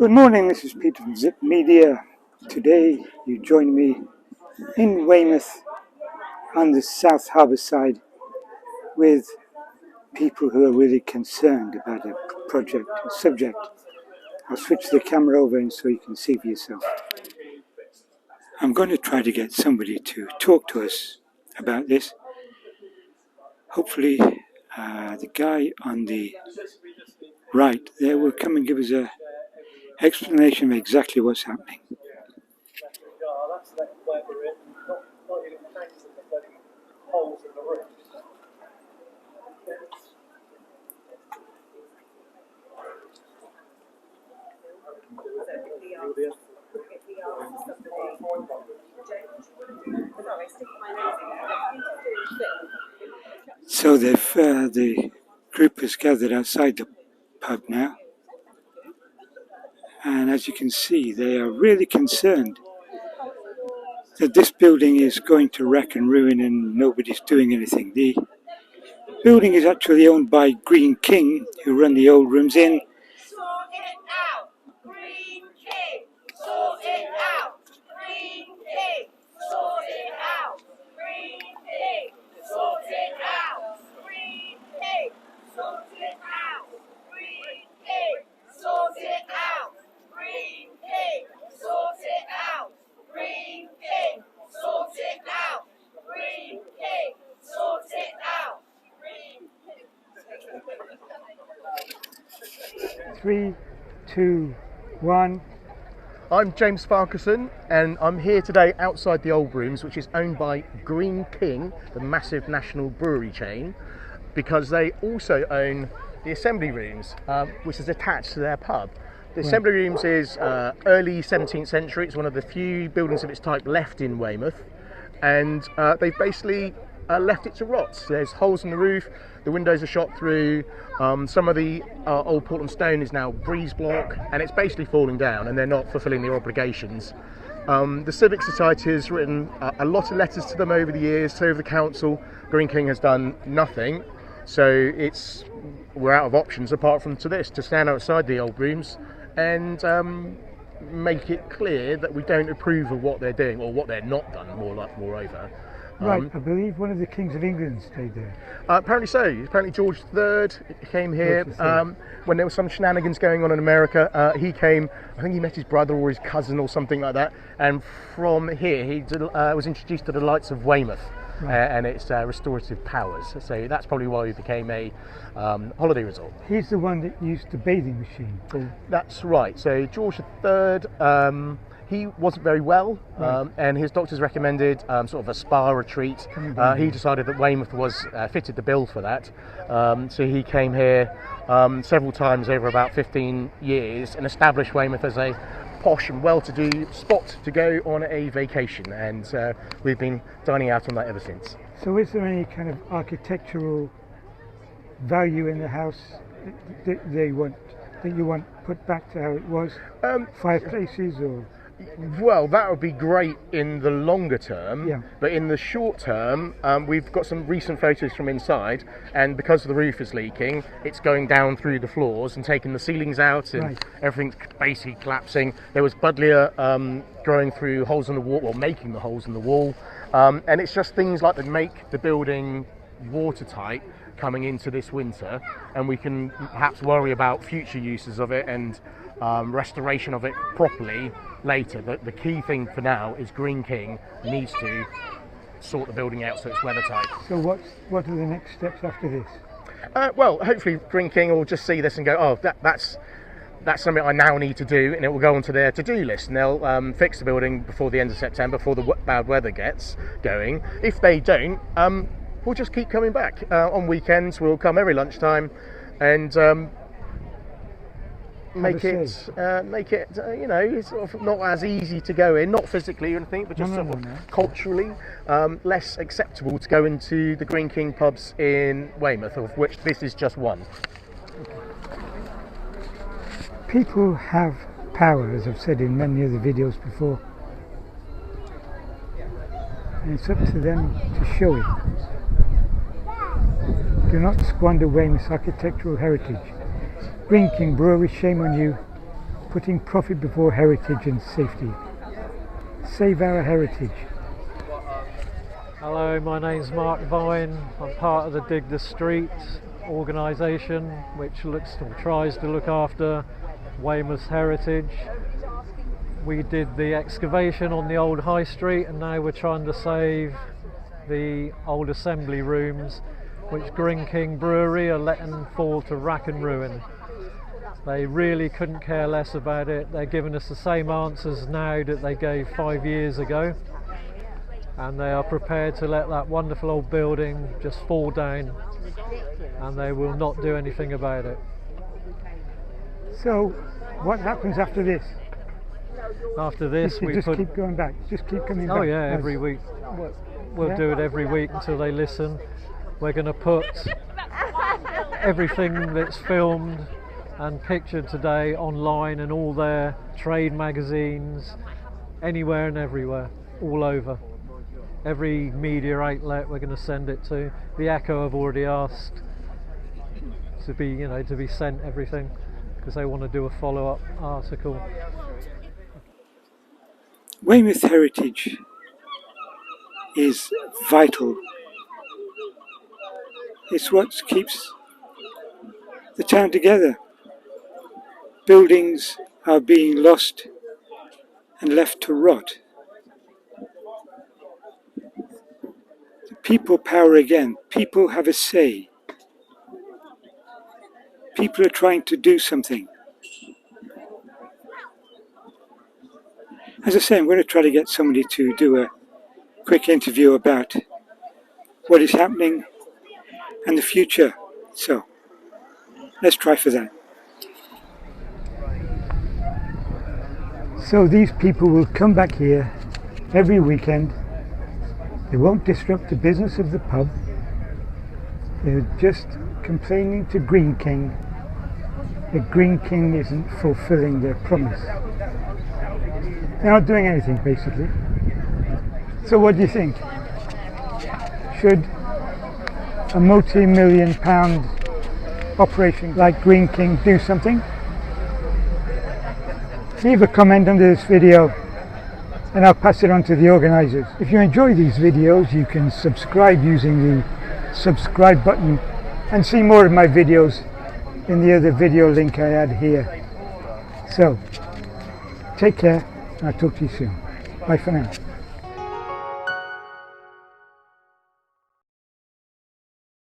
Good morning, this is Peter from Zzipp Media. Today you join me in Weymouth on the South Harbour side with people who are really concerned about a project, a subject. I'll switch the camera over and so you can see for yourself. I'm going to try to get somebody to talk to us about this. Hopefully the guy on the right there will come and give us an explanation of exactly what's happening. So the group has gathered outside the pub now, and as you can see, they are really concerned that this building is going to wreck and ruin and nobody's doing anything. The building is actually owned by Greene King, who run the old rooms in. Sort it out, Greene King. Sort it out, Greene King. Sort it out, Greene King. Sort it out, Greene King. Sort it out, Greene King. Sort it out, Greene King. Sort it out, Greene King. Sort it out, Greene King. Sort it out, Greene King. 3, 2, 1. I'm James Farquharson and I'm here today outside the Old Rooms, which is owned by Greene King, the massive national brewery chain, because they also own the Assembly Rooms, which is attached to their pub. The Assembly Rooms is early 17th century. It's one of the few buildings of its type left in Weymouth, and they've basically left it to rot. There's holes in the roof, the windows are shot through, some of the old Portland stone is now breeze block, and it's basically falling down and they're not fulfilling their obligations. The Civic Society has written a lot of letters to them over the years, so over the council. Greene King has done nothing, so we're out of options apart from to stand outside the Old Rooms and make it clear that we don't approve of what they're doing, or what they're not done, moreover. Right, I believe one of the kings of England stayed there. Apparently so. Apparently George III came here when there was some shenanigans going on in America. He came, I think he met his brother or his cousin or something like that, and from here he was introduced to the lights of Weymouth. And its restorative powers. So that's probably why he became a holiday resort. He's the one that used the bathing machine. That's right. So George III, he wasn't very well, and his doctors recommended sort of a spa retreat. He decided that Weymouth fitted the bill for that. So he came here several times over about 15 years and established Weymouth as a posh and well-to-do spot to go on a vacation, and we've been dining out on that ever since. So is there any kind of architectural value in the house that you want put back to how it was? Fireplaces or? Well, that would be great in the longer term, yeah. But in the short term, we've got some recent photos from inside, and because the roof is leaking, it's going down through the floors and taking the ceilings out, and everything's basically collapsing. There was buddleia growing through holes in the wall, or making the holes in the wall, and it's just things like that make the building watertight coming into this winter, and we can perhaps worry about future uses of it and restoration of it properly later. The key thing for now is Greene King needs to sort the building out so it's weathertight. So what are the next steps after this? Well, hopefully Greene King will just see this and go, oh, that's something I now need to do, and it will go onto their to-do list, and they'll fix the building before the end of September, before the bad weather gets going. If they don't, we'll just keep coming back. On weekends we'll come every lunchtime and make it sort of not as easy to go in, not physically or anything, but just culturally less acceptable to go into the Greene King pubs in Weymouth, of which this is just one. People have power, as I've said in many of the videos before, and it's up to them to show it. Do not squander Weymouth's architectural heritage. Greene King Brewery, shame on you. putting profit before heritage and safety. Save our heritage. Hello, my name's Mark Vine. I'm part of the Dig the Streets organisation, which looks or tries to look after Weymouth's heritage. We did the excavation on the old High Street, and now we're trying to save the old assembly rooms, which Greene King Brewery are letting fall to rack and ruin. They really couldn't care less about it. They're giving us the same answers now that they gave 5 years ago, and they are prepared to let that wonderful old building just fall down, and they will not do anything about it. So, what happens after this? After this, You we just put... keep going back, just keep coming back. Oh yeah, every week. We'll Yeah. do it every week until they listen. We're going to put everything that's filmed and pictured today online and all their trade magazines, anywhere and everywhere, all over. Every media outlet we're going to send it to. The Echo have already asked to be sent everything, because they want to do a follow-up article. Weymouth heritage is vital. It's what keeps the town together. Buildings are being lost and left to rot. People power again. People have a say. People are trying to do something. As I say, I'm going to try to get somebody to do a quick interview about what is happening and the future. So, let's try for that. So these people will come back here every weekend. They won't disrupt the business of the pub. They're just complaining to Greene King that Greene King isn't fulfilling their promise. They're not doing anything, basically. So what do you think? Should a multi-million pound operation like Greene King do something? Leave a comment under this video and I'll pass it on to the organisers. If you enjoy these videos, you can subscribe using the subscribe button and see more of my videos in the other video link I add here. So, take care and I'll talk to you soon. Bye for now.